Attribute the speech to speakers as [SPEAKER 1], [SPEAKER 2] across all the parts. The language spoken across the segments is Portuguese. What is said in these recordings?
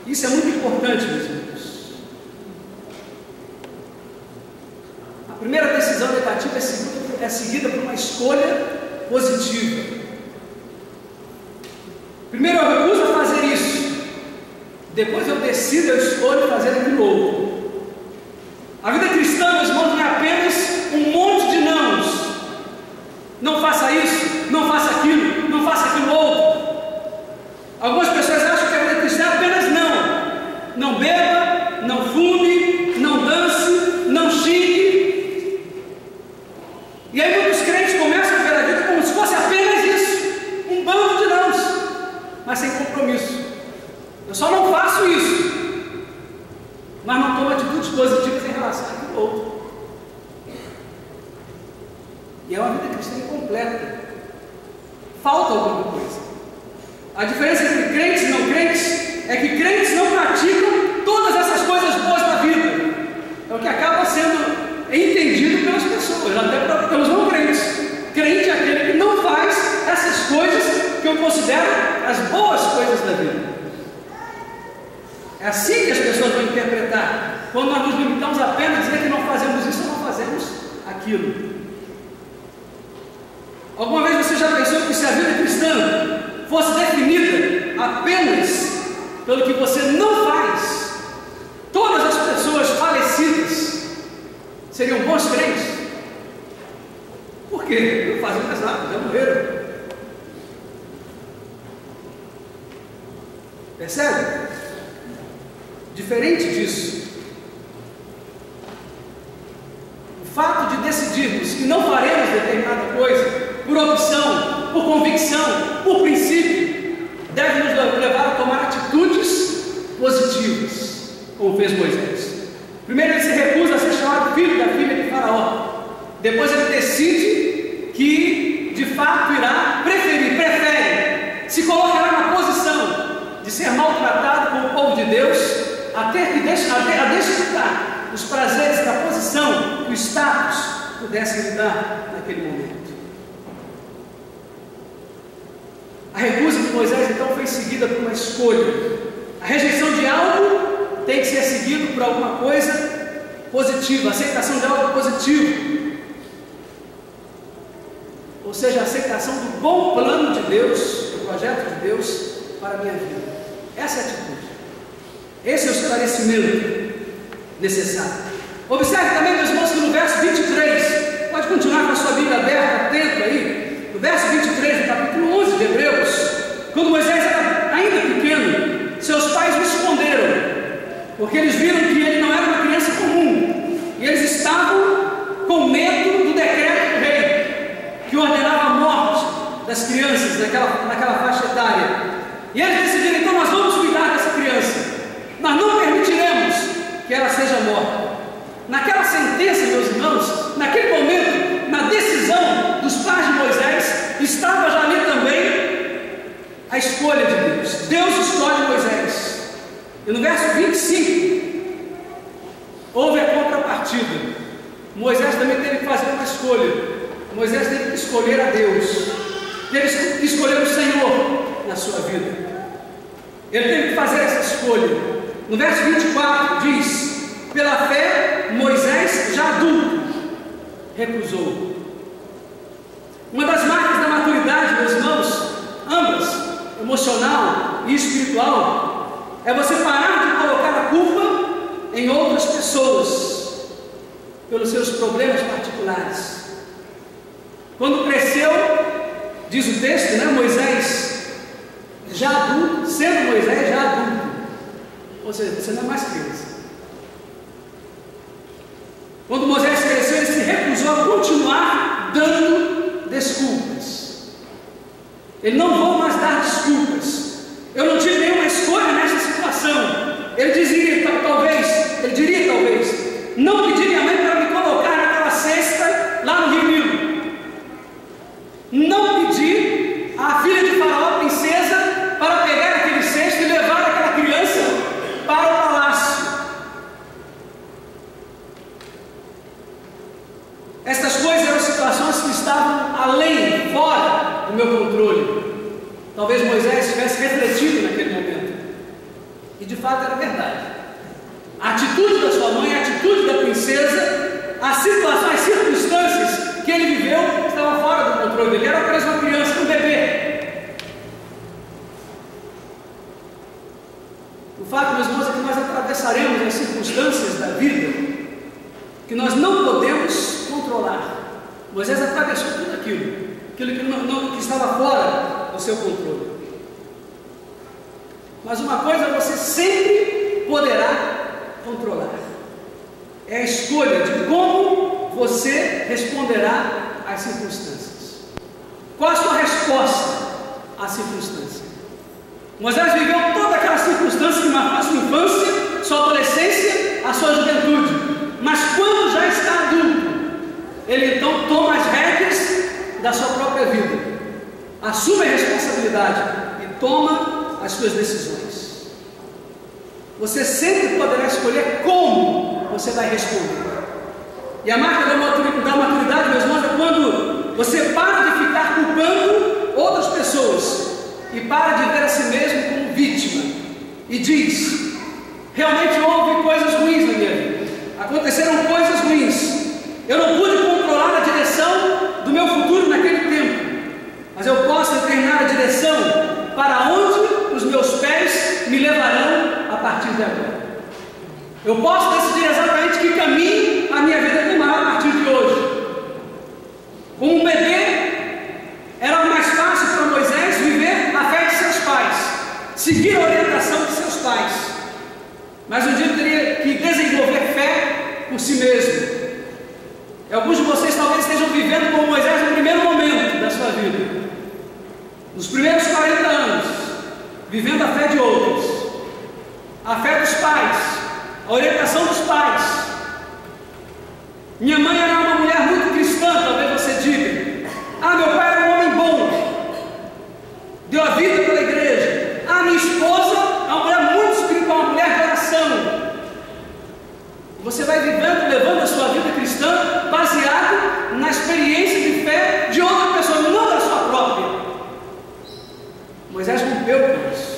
[SPEAKER 1] Isso é muito importante, meus irmãos. A primeira decisão negativa é seguida por uma escolha positiva. Primeiro eu recuso a fazer isso, depois eu decido, eu escolho fazer aquilo outro. A vida cristã, meus irmãos, não é apenas um monte de nãos. Não faça isso, não faça aquilo, não faça aquilo outro. Algumas pessoas acham que a vida cristã é apenas não. Não beba, não fume, não dance, não xingue. E aí muitos crentes começam a ver a vida como se fosse apenas isso, um bando de nãos, mas sem compromisso. Eu só não faço isso, mas não tomo atitudes positivas em relação àquilo outro. E é uma vida cristã incompleta. Falta alguma coisa. A diferença entre crentes e não crentes é que crentes não praticam todas essas coisas boas da vida. É o que acaba sendo entendido pelas pessoas, até pelos não crentes. Crente é aquele que não faz essas coisas que eu considero as boas coisas da vida. É assim que as pessoas vão interpretar, quando nós nos limitamos apenas a dizer que não fazemos isso ou não fazemos aquilo. Alguma vez você já pensou que se a vida cristã fosse definida apenas pelo que você não faz, todas as pessoas falecidas seriam bons crentes? Por quê? Não fazem mais nada, já morreram. Percebe? Diferente disso, o fato de decidirmos que não faremos determinada coisa por opção, por convicção, por princípio, deve nos levar a tomar atitudes positivas, como fez Moisés. Primeiro ele se recusa a ser chamado filho da filha de Faraó. Depois ele decide que de fato prefere, se colocará na posição de ser maltratado com o povo de Deus, até desfrutar os prazeres da posição que o status pudesse lhe dar naquele momento. A recusa de Moisés então foi seguida por uma escolha. A rejeição de algo tem que ser seguido por alguma coisa positiva, a aceitação de algo positivo, ou seja, a aceitação do bom plano de Deus, do projeto de Deus para a minha vida. Essa é a atitude, esse é o esclarecimento necessário. Observe também, meus irmãos, que no verso 23, pode continuar com a sua Bíblia aberta, atento aí, no verso 23 do capítulo 11 de Hebreus, quando Moisés era ainda pequeno, seus pais o esconderam, porque eles viram que ele não era uma criança comum, e eles estavam com medo do decreto do rei, que ordenava a morte das crianças naquela faixa etária. E eles decidiram, então nós vamos cuidar dessa criança, nós não permitiremos que ela seja morta. Naquela sentença, meus irmãos, naquele momento, na decisão dos pais de Moisés, estava já ali também a escolha de Deus. Deus escolhe Moisés. E no verso 25, houve a contrapartida. Moisés também teve que fazer uma escolha. Moisés teve que escolher a Deus, teve que escolher o Senhor na sua vida. Ele teve que fazer essa escolha. No verso 24 diz: pela fé, Moisés, já adulto, recusou. Uma das marcas da maturidade, meus irmãos, ambas, emocional e espiritual, é você parar de colocar a culpa em outras pessoas pelos seus problemas particulares. Quando cresceu, diz o texto, Moisés já adulto, sendo Moisés já adulto, ou seja, você não é mais criança. Quando Moisés cresceu, ele se recusou a continuar dando desculpas. Ele não vou mais dar desculpas. Eu não tive nenhuma escolha nessa situação. Ele diria talvez, não pedi minha mãe para me colocar naquela cesta lá no Rio Nilo. Não pedi à filha de Faraó, princesa, para pegar aquele cesto e levar aquela criança para o palácio. Estas coisas eram situações que estavam além, fora do meu controle. Talvez Moisés tivesse refletido naquele momento e E de fato era verdade. A atitude da sua mãe, a atitude da princesa, as situações, as circunstâncias que ele viveu estavam fora do controle dele. Ele era apenas uma criança, um bebê. O fato, meus irmãos, é que nós atravessaremos as circunstâncias da vida que nós não podemos controlar. Moisés atravessou tudo aquilo que estava fora do seu controle. Mas uma coisa você sempre poderá controlar: é a escolha de como você responderá às circunstâncias. Qual a sua resposta à circunstância? Moisés viveu toda aquela circunstância que marcou a sua infância, sua adolescência, a sua juventude. Mas quando já está adulto, ele então toma as rédeas da sua própria vida, assume a responsabilidade e toma as suas decisões. Você sempre poderá escolher como você vai responder. E a marca da maturidade, meus irmãos, é quando você para de ficar culpando outras pessoas e para de ver a si mesmo como vítima e diz: realmente houve coisas ruins na minha vida, aconteceram coisas ruins, eu não pude controlar a direção do meu futuro naquele tempo, mas eu posso determinar a direção para onde os meus pés me levarão a partir de agora. Eu posso decidir exatamente que caminho a minha vida tomará a partir de hoje. Como um bebê, era mais fácil para Moisés viver a fé de seus pais, seguir a orientação de seus pais, mas um dia ele teria que desenvolver fé por si mesmo. E alguns de vocês talvez estejam vivendo como Moisés no primeiro momento da sua vida, nos primeiros 40 anos, vivendo a fé de outros, a fé dos pais, a orientação dos pais. Minha mãe era uma mulher muito cristã, talvez você diga: ah, meu pai era um homem bom, deu a vida pela igreja. Ah, minha esposa é uma mulher muito espiritual, uma mulher de oração. Você vai vivendo, levando a sua vida cristã baseado na experiência de fé de outra pessoa, não da sua própria. Moisés rompeu com isso.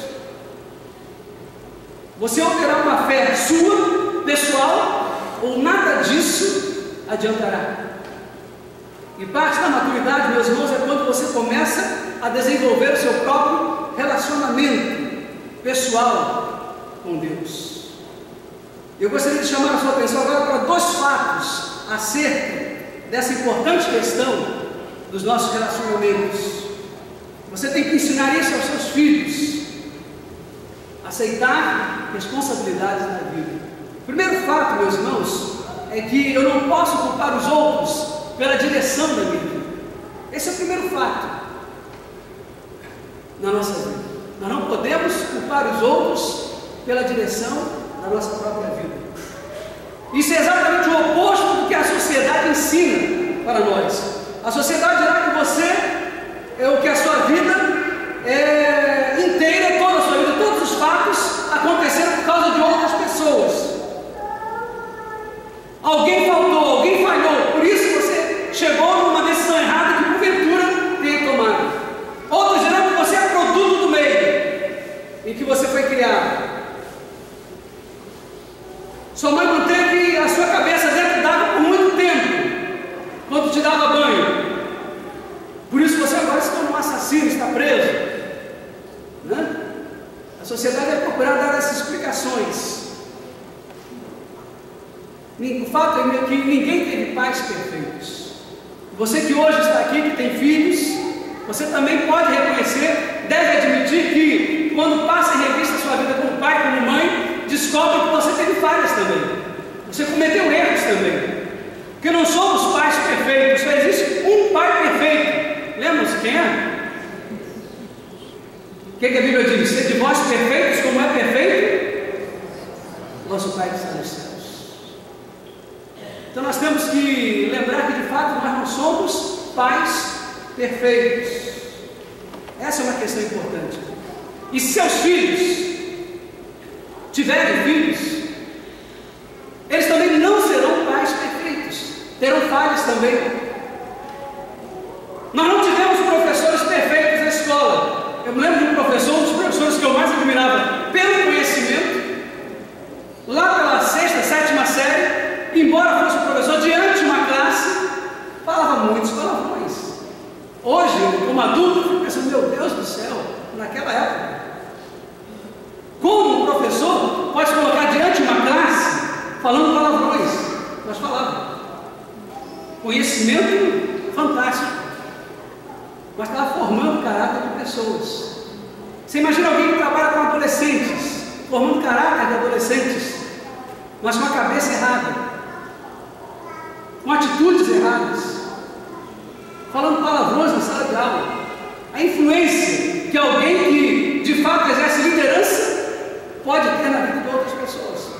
[SPEAKER 1] Você ou terá uma fé sua, pessoal, ou nada disso adiantará. E parte da maturidade, meus irmãos, é quando você começa a desenvolver o seu próprio relacionamento pessoal com Deus. Eu gostaria de chamar a sua atenção agora para dois fatos acerca dessa importante questão dos nossos relacionamentos. Você tem que ensinar isso aos seus filhos: aceitar responsabilidades na vida. O primeiro fato, meus irmãos, é que eu não posso culpar os outros pela direção da minha vida. Esse é o primeiro fato na nossa vida. Nós não podemos culpar os outros pela direção da nossa própria vida. Isso é exatamente o oposto do que a sociedade ensina para nós. A sociedade dirá que você é o que a sua vida inteira, toda a sua vida, todos os fatos aconteceram por causa de outras pessoas. Alguém faltou, alguém falhou, por isso você chegou numa decisão errada que porventura tenha tomado. Outros dirão que você é produto do meio em que você foi criado. Sua mãe manteve a sua cabeça dentro d'água por muito tempo, quando te dava banho. Por isso você agora se torna um assassino, está preso. Né? A sociedade vai procurar dar essas explicações. O fato é que ninguém teve pais perfeitos. Você que hoje está aqui, que tem filhos, você também pode reconhecer, deve admitir que quando passa em revista a sua vida como pai, como mãe, descobre que você teve falhas também. Você cometeu erros também. Porque não somos pais perfeitos, só existe um pai perfeito. Lembram-se quem é? O que a Bíblia diz? Sede vós perfeitos como é perfeito nosso Pai que está nos céus. Então nós temos que lembrar que de fato nós não somos pais perfeitos. Essa é uma questão importante. E se seus filhos tiverem filhos, eles também não serão pais perfeitos, terão falhas também. Nós não tivemos professores perfeitos na escola. Eu me lembro de um professor, um dos professores que eu mais admirava pelo conhecimento, como adulto, eu fico pensando, meu Deus do céu, naquela época, como um professor pode colocar diante de uma classe falando palavrões? Nós falávamos. Conhecimento fantástico, mas estava formando o caráter de pessoas. Você imagina alguém que trabalha com adolescentes, formando caráter de adolescentes, mas com a cabeça errada, com atitudes erradas, falando palavrões na sala de aula. A influência que alguém que de fato exerce liderança pode ter na vida de outras pessoas,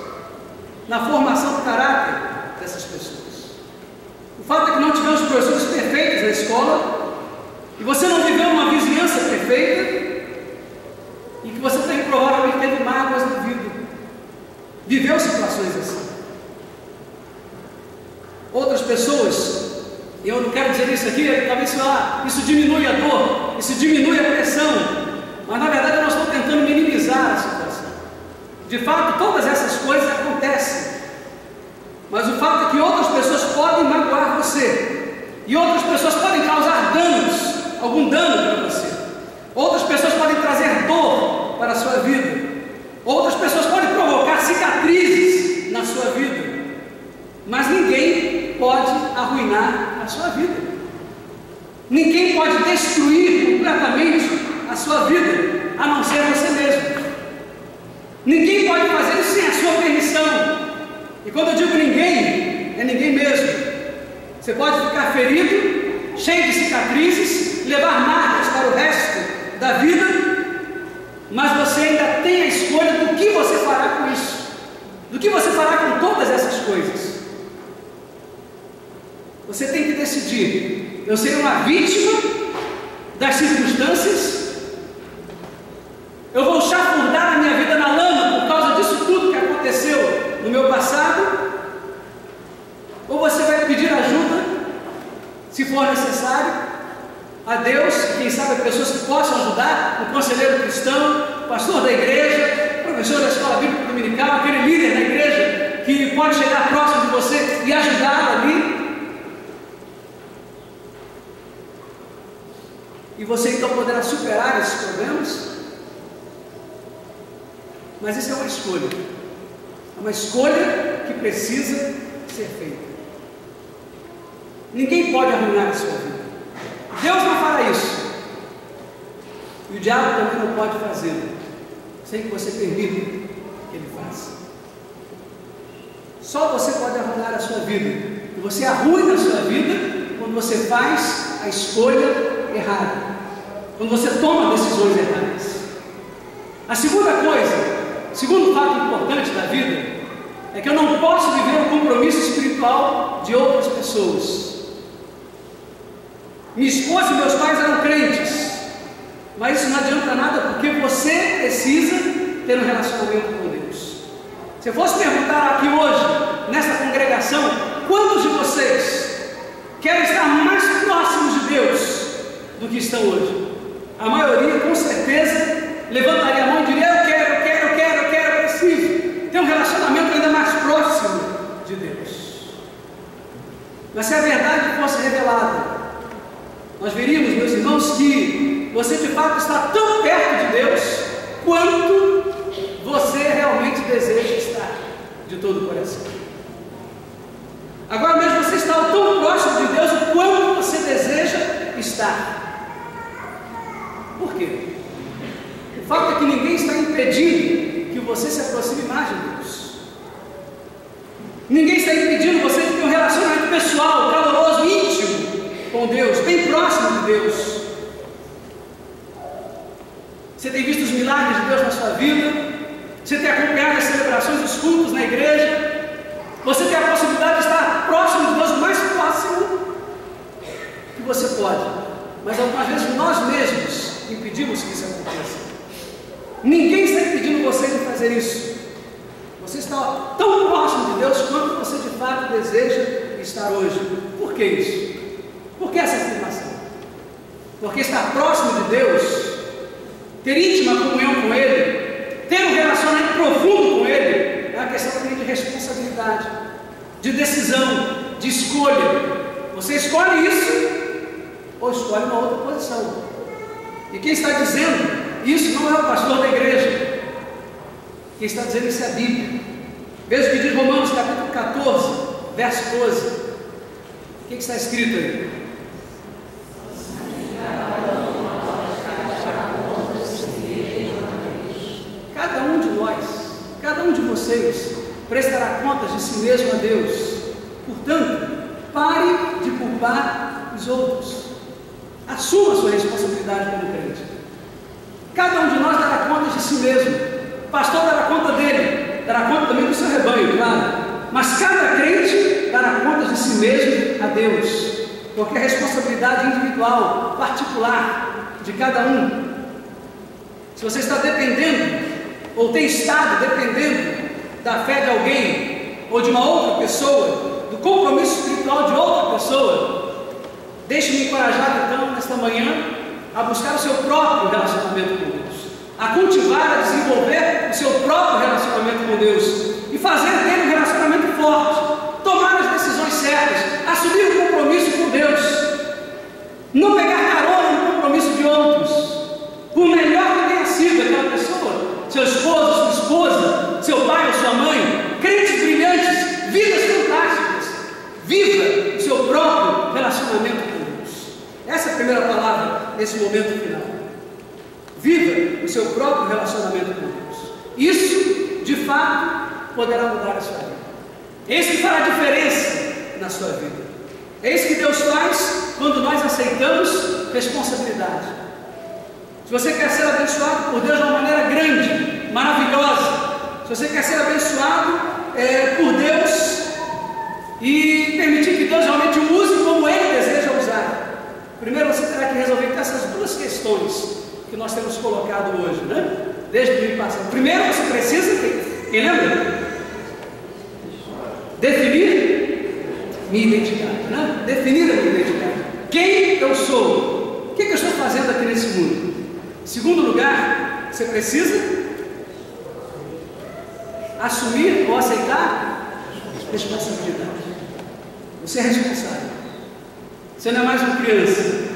[SPEAKER 1] na formação do caráter dessas pessoas. O fato é que não tivemos professores perfeitos na escola, e você não viveu uma vizinhança perfeita, e que você tem provavelmente teve mágoas na vida, viveu situações assim. Outras pessoas, e eu não quero dizer isso aqui, talvez isso diminui a dor, isso diminui a pressão, mas na verdade eu não estou tentando minimizar a situação. De fato, todas essas coisas acontecem, mas o fato é que outras pessoas podem magoar você, e outras pessoas podem causar danos, algum dano para você. Outras pessoas podem trazer dor para a sua vida. Outras pessoas podem provocar cicatrizes na sua vida. Mas ninguém pode arruinar a sua vida. Ninguém pode destruir completamente a sua vida, a não ser você mesmo. Ninguém pode fazer isso sem a sua permissão. E quando eu digo ninguém, é ninguém mesmo. Você pode ficar ferido, cheio de cicatrizes, levar marcas para o resto da vida, mas você ainda tem a escolha do que você fará com isso, do que você fará com todas essas coisas. Você tem que decidir: eu serei uma vítima das circunstâncias, eu vou chafurdar a minha vida na lama por causa disso tudo que aconteceu no meu passado, ou você vai pedir ajuda, se for necessário, a Deus, quem sabe a pessoas que possam ajudar, um conselheiro cristão, pastor da igreja, professor da escola bíblica dominical, aquele líder da igreja que pode chegar próximo de você e ajudá-lo ali. E você então poderá superar esses problemas. Mas isso é uma escolha que precisa ser feita. Ninguém pode arruinar a sua vida. Deus não fará isso, e o diabo também não pode fazê-lo, sem que você permita que ele faça. Só você pode arruinar a sua vida, e você arruina a sua vida quando você faz a escolha errada, quando você toma decisões erradas. A segunda coisa, o segundo fato importante da vida, é que eu não posso viver o compromisso espiritual de outras pessoas. Minha esposa e meus pais eram crentes, mas isso não adianta nada, porque você precisa ter um relacionamento com Deus. Se eu fosse perguntar aqui hoje, nessa congregação, quantos de vocês querem estar mais próximos de Deus do que estão hoje? A maioria, com certeza, levantaria a mão e diria: eu quero, preciso ter um relacionamento ainda mais próximo de Deus. Mas se a verdade fosse revelada, nós veríamos, meus irmãos, que você de fato está tão perto de Deus quanto você realmente deseja estar de todo o coração. Agora mesmo você está tão próximo de Deus o quanto você deseja estar. Por quê? O fato é que ninguém está impedindo que você se aproxime mais de Deus. Ninguém está impedindo você de ter um relacionamento pessoal, caloroso, íntimo com Deus, bem próximo de Deus. Você tem visto os milagres de Deus na sua vida, você tem acompanhado as celebrações dos cultos na igreja, você tem a possibilidade de estar próximo de Deus, o mais próximo que você pode, mas algumas vezes nós mesmos impedimos que isso aconteça. Ninguém está impedindo você de fazer isso. Você está tão próximo de Deus quanto você de fato deseja estar hoje. Por que isso? Por que essa afirmação? Porque estar próximo de Deus, ter íntima comunhão com Ele, ter um relacionamento profundo com Ele, é uma questão também de responsabilidade, de decisão, de escolha. Você escolhe isso ou escolhe uma outra posição. E quem está dizendo isso não é o pastor da igreja. Quem está dizendo isso é a Bíblia. Veja o que diz Romanos capítulo 14, verso 12. O que está escrito aí? Cada um de nós, cada um de vocês prestará contas de si mesmo a Deus. Portanto, pare de culpar os outros. Assuma a sua responsabilidade como crente. Cada um de nós dará contas de si mesmo. O pastor dará conta dele, dará conta também do seu rebanho, claro. Mas cada crente dará contas de si mesmo a Deus, porque a responsabilidade individual, particular de cada um. Se você está dependendo, ou tem estado dependendo da fé de alguém, ou de uma outra pessoa, do compromisso espiritual de outra pessoa, deixe-me encorajar então, nesta manhã, a buscar o seu próprio relacionamento com Deus, a cultivar, a desenvolver o seu próprio relacionamento com Deus, e fazer dele um relacionamento forte, tomar as decisões certas, assumir o compromisso com Deus, não pegar carona no compromisso de outros, por melhor que tenha sido aquela pessoa, seu esposo, sua esposa, seu pai ou sua mãe, crentes brilhantes, vidas fantásticas. Viva o seu próprio relacionamento com Deus. Essa é a primeira palavra nesse momento final. Viva o seu próprio relacionamento com Deus. Isso, de fato, poderá mudar a sua vida. É isso que fará diferença na sua vida. É isso que Deus faz quando nós aceitamos responsabilidade. Se você quer ser abençoado por Deus de uma maneira grande, maravilhosa, se você quer ser abençoado por Deus e permitir que Deus realmente o use como Ele deseja usar, primeiro você terá que resolver essas duas questões que nós temos colocado hoje, né? Desde o domingo passado. Primeiro você precisa, quem lembra? Definir minha identidade, né? Definir a minha identidade. Quem eu sou? O que eu estou fazendo aqui nesse mundo? Segundo lugar, você precisa assumir ou aceitar responsabilidade. Você é responsável. Você não é mais uma criança.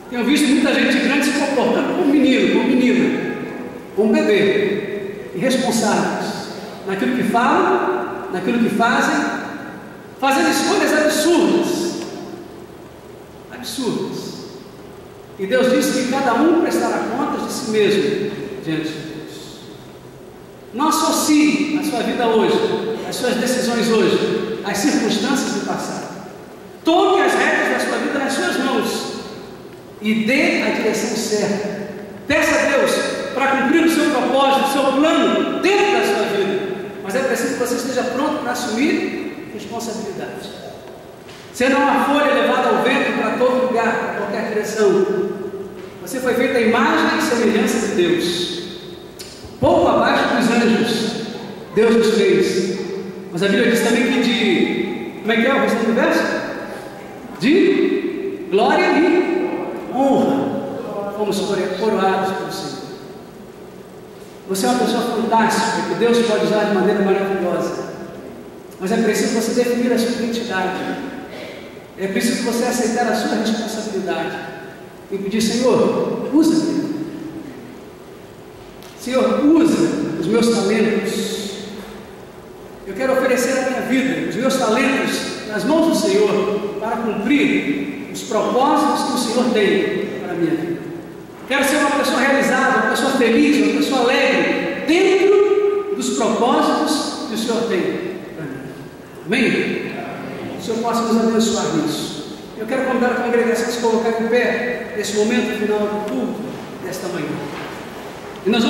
[SPEAKER 1] Tenho visto muita gente grande se comportando como um menino, como menina, como um bebê, irresponsáveis naquilo que falam, naquilo que fazem, fazendo escolhas absurdas. Absurdas. E Deus disse que cada um prestará contas de si mesmo diante de Deus. Não associe a sua vida hoje, as suas decisões hoje, às circunstâncias do passado. Tome as rédeas da sua vida nas suas mãos e dê a direção certa. Peça a Deus para cumprir o seu propósito, o seu plano dentro da sua vida. Mas é preciso que você esteja pronto para assumir responsabilidade. Você não é uma folha levada ao vento para todo lugar, para qualquer direção. Você foi feito à imagem e semelhança de Deus. Pouco abaixo dos anjos, Deus nos fez. Mas a Bíblia diz também que de... Como é que é o restante do verso? De glória e honra fomos coroados pelo Senhor. Você é uma pessoa fantástica, que Deus pode usar de maneira maravilhosa. Mas é preciso você definir a sua identidade. É preciso você aceitar a sua responsabilidade e pedir: Senhor, usa-me. Senhor, usa os meus talentos. Eu quero oferecer a minha vida, os meus talentos, nas mãos do Senhor, para cumprir os propósitos que o Senhor tem para a minha vida. Quero ser uma pessoa realizada, uma pessoa feliz, uma pessoa alegre, dentro dos propósitos que o Senhor tem para mim. Amém? O Senhor possa nos abençoar nisso. Eu quero convidar a congregação a se colocar em pé nesse momento final do culto desta manhã. E nós vamos